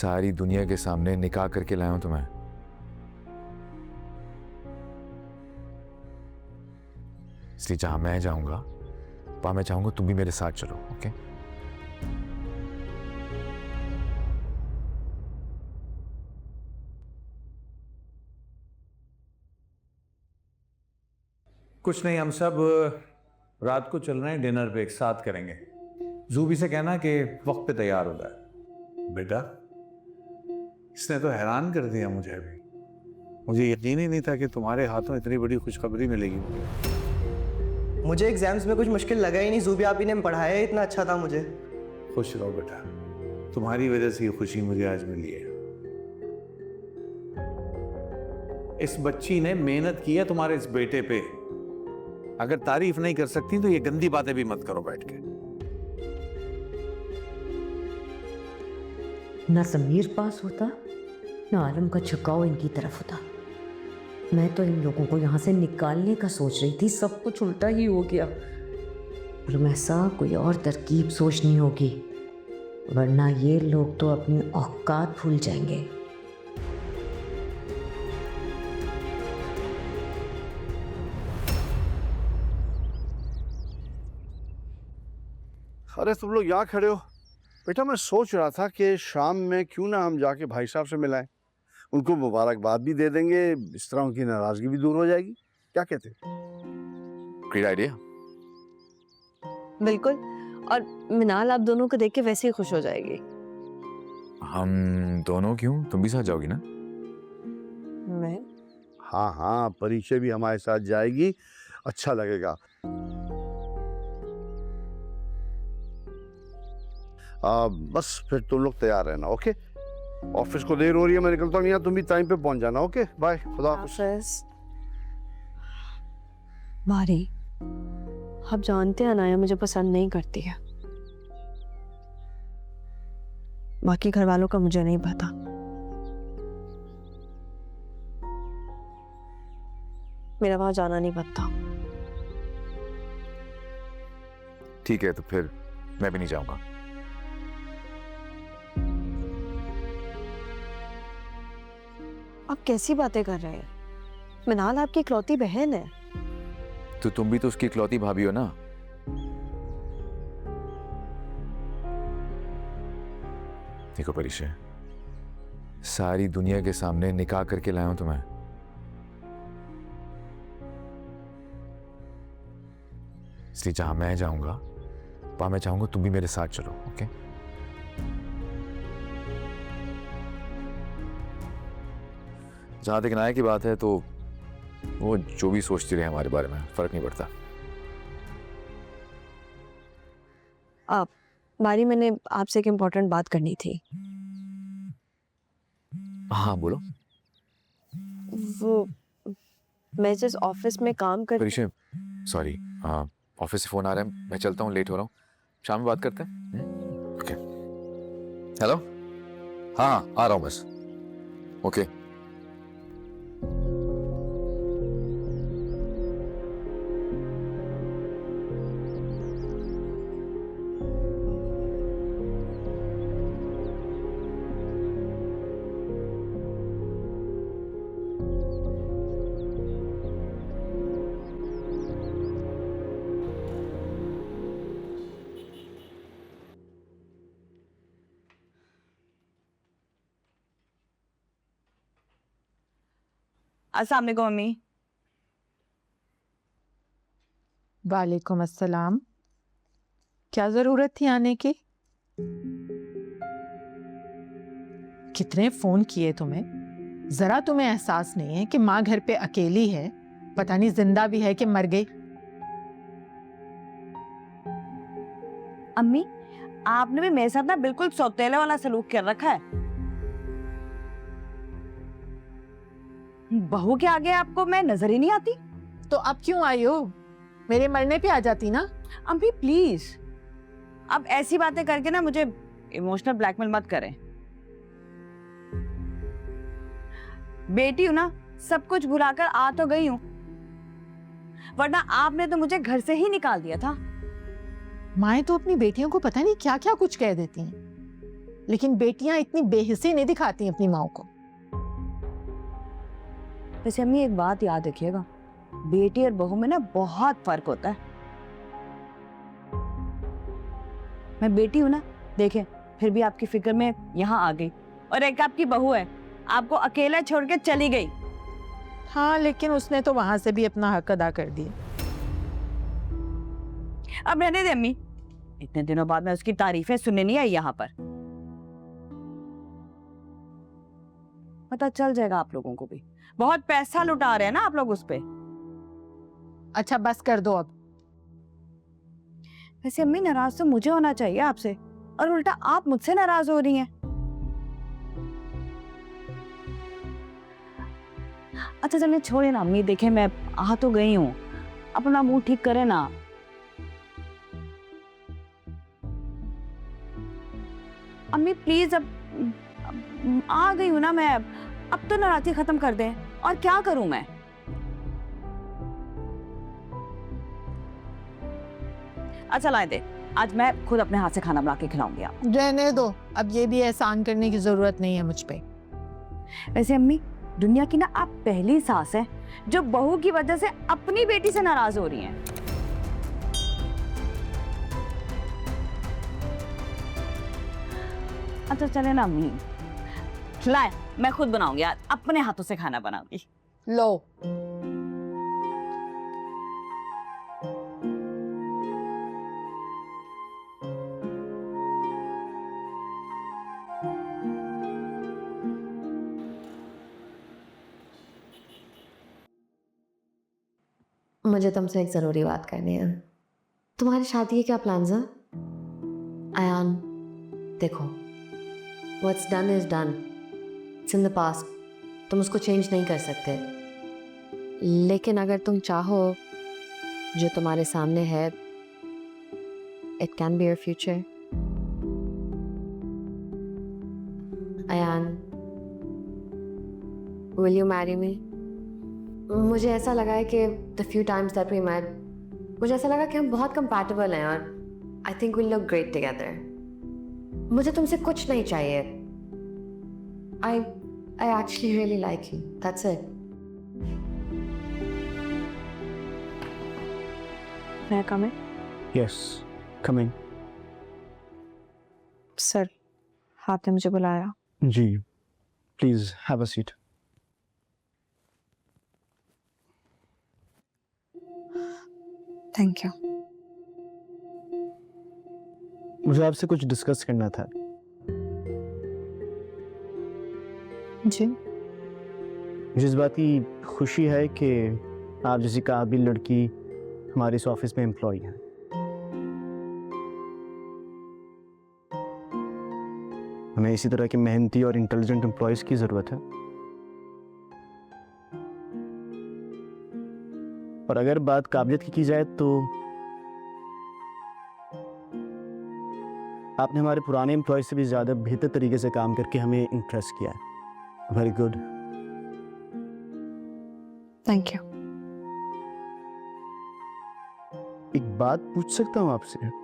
सारी दुनिया के सामने निकाह करके लाया हूं तुम्हें। इसलिए जहां मैं जाऊंगा वहां मैं चाहूंगा तुम भी मेरे साथ चलो। ओके? कुछ नहीं, हम सब रात को चल रहे हैं डिनर पे, एक साथ करेंगे। जूबी से कहना कि वक्त पे तैयार हो जाए। बेटा, इसने तो हैरान कर दिया मुझे। अभी मुझे यकीन ही नहीं था कि तुम्हारे हाथों इतनी बड़ी खुशखबरी मिलेगी। मुझे एग्जाम्स में कुछ मुश्किल लगा ही नहीं। जूबी आपी ने पढ़ाया इतना अच्छा था मुझे। खुश रहो बेटा, तुम्हारी वजह से ये खुशी मुझे आज मिली है। इस बच्ची ने मेहनत की है तुम्हारे इस बेटे पे। अगर तारीफ नहीं कर सकती तो ये गंदी बातें भी मत करो बैठ के। ना समीर पास होता ना आलम का झुकाव इनकी तरफ होता। मैं तो इन लोगों को यहाँ से निकालने का सोच रही थी, सब कुछ उल्टा ही हो गया। रुमैसा कोई और तरकीब सोचनी होगी, वरना ये लोग तो अपनी औकात भूल जाएंगे। अरे तुम लोग यहाँ खड़े हो? बेटा मैं सोच रहा था कि शाम में क्यों ना हम जाके भाई साहब से मिलाएं, उनको मुबारकबाद भी दे देंगे, इस तरह उनकी नाराजगी भी दूर हो जाएगी। क्या कहते हो? Great idea. बिल्कुल, और मिनाल आप दोनों को देख के वैसे ही खुश हो जाएगी। हम दोनों क्यों? तुम भी साथ जाओगी ना? मैं? हाँ हाँ, परिचय भी हमारे साथ जाएगी, अच्छा लगेगा। बस फिर तुम लोग तैयार रहना। ओके? ऑफिस को देर हो रही है, मैं निकलता हूँ यहाँ, तुम भी टाइम पे पहुंच जाना। ओके बाय, खुदा हाफिज। मारी, आप जानते हैं अनाया मुझे पसंद नहीं करती है। बाकी घर वालों का मुझे नहीं पता। मेरा वहां जाना नहीं बनता। ठीक है, तो फिर मैं भी नहीं जाऊंगा। आप कैसी बातें कर रहे हैं? मिनाल आपकी इकलौती बहन है। तो तुम भी तो उसकी इकलौती भाभी हो ना। देखो परिचय, सारी दुनिया के सामने निकाह करके लाया हूं तुम्हें। इसलिए जहां मैं जाऊंगा वहां मैं चाहूंगा तुम भी मेरे साथ चलो। ओके? जहां तक नाया की बात है तो वो जो भी सोचती रहे हमारे बारे में फर्क नहीं पड़ता। आप बारी, मैंने आपसे एक इम्पोर्टेंट बात करनी थी। हाँ बोलो। वो मैं जिस ऑफिस में काम कर परिचय, सॉरी, ऑफिस से फोन आ रहा है, मैं चलता हूँ, लेट हो रहा हूँ। शाम में बात करते हैं। ओके। हेलो, हाँ आ रहा हूँ बस। ओके। अस्सलाम वालेकुम मम्मी। वालेकुम अस्सलाम। क्या जरूरत थी आने की? कितने फोन किए तुम्हें? जरा तुम्हें एहसास नहीं है कि माँ घर पे अकेली है, पता नहीं जिंदा भी है कि मर गई। अम्मी, आपने भी मेरे साथ ना बिल्कुल सौतेले वाला सलूक कर रखा है। बहू के आगे आपको मैं नजर ही नहीं आती। तो अब क्यों आई हो? मेरे मरने पे आ जाती ना। अम्मी प्लीज, अब ऐसी बातें करके ना मुझे इमोशनल ब्लैकमेल मत करें। बेटी हूं ना, सब कुछ भुलाकर आ तो गई हूं, वरना आपने तो मुझे घर से ही निकाल दिया था। माएं तो अपनी बेटियों को पता नहीं क्या क्या कुछ कह देती हैं। लेकिन बेटियां इतनी बेहिसी नहीं दिखाती अपनी माँ को। वैसे अम्मी एक बात याद रखिएगा, बेटी और बहू में ना बहुत फर्क होता है। मैं बेटी हूं ना, देखें फिर भी आपकी फिक्र में यहाँ आ गई, और एक आपकी बहू है, आपको अकेला छोड़ के चली गई। हाँ, लेकिन उसने तो वहां से भी अपना हक अदा कर दिया। अब रहने दे अम्मी, इतने दिनों बाद मैं उसकी तारीफें सुनने नहीं आई यहाँ पर। पता चल जाएगा आप लोगों को भी, बहुत पैसा लुटा रहे हैं ना आप लोग उस पे। अच्छा बस कर दो अब। वैसे अम्मी नाराज तो मुझे होना चाहिए आपसे, और उल्टा आप मुझसे नाराज हो रही हैं। अच्छा चलिए छोड़िए ना अम्मी, देखें मैं आ तो गई हूँ, अपना मुंह ठीक करे ना। अम्मी प्लीज, अब आ गई हूँ ना मैं, अब तो नाराजगी खत्म कर दें, और क्या करूं मैं। अच्छा लाए दे, आज मैं खुद अपने हाथ से खाना बना के खिलाऊंगी आप। रहने दो, अब ये भी एहसान करने की जरूरत नहीं है मुझ पे। वैसे अम्मी, दुनिया की ना आप पहली सास है जो बहू की वजह से अपनी बेटी से नाराज हो रही हैं। अच्छा चले ना अम्मी, लाए मैं खुद बनाऊंगी, आज अपने हाथों से खाना बनाऊंगी। लो। मुझे तुमसे एक ज़रूरी बात करनी है। तुम्हारी शादी के क्या प्लान्स हैं? अयान, देखो, what's done is done, it's in the past, तुम उसको चेंज नहीं कर सकते। लेकिन अगर तुम चाहो, जो तुम्हारे सामने है, it can be your future. Ayaan, will you marry me? मुझे ऐसा लगा है कि the few times that we met, मुझे ऐसा लगा कि हम बहुत कंपैटिबल हैं, और I think we look great together. मुझे तुमसे कुछ नहीं चाहिए। I actually really like you. That's it. मैं कम है यस, कमिंग। सर, आपने मुझे बुलाया। जी, please have a seat. Thank you. मुझे आपसे कुछ डिस्कस करना था। जी। मुझे इस बात की खुशी है कि आप जैसी काबिल लड़की हमारे इस ऑफिस में एम्प्लॉय हैं। हमें इसी तरह के मेहनती और इंटेलिजेंट एम्प्लॉयज की जरूरत है। और अगर बात काबिलियत की जाए तो आपने हमारे पुराने एम्प्लॉय से भी ज्यादा बेहतर तरीके से काम करके हमें इम्प्रेस किया है। Very good. Thank you. एक बात पूछ सकता हूँ आपसे?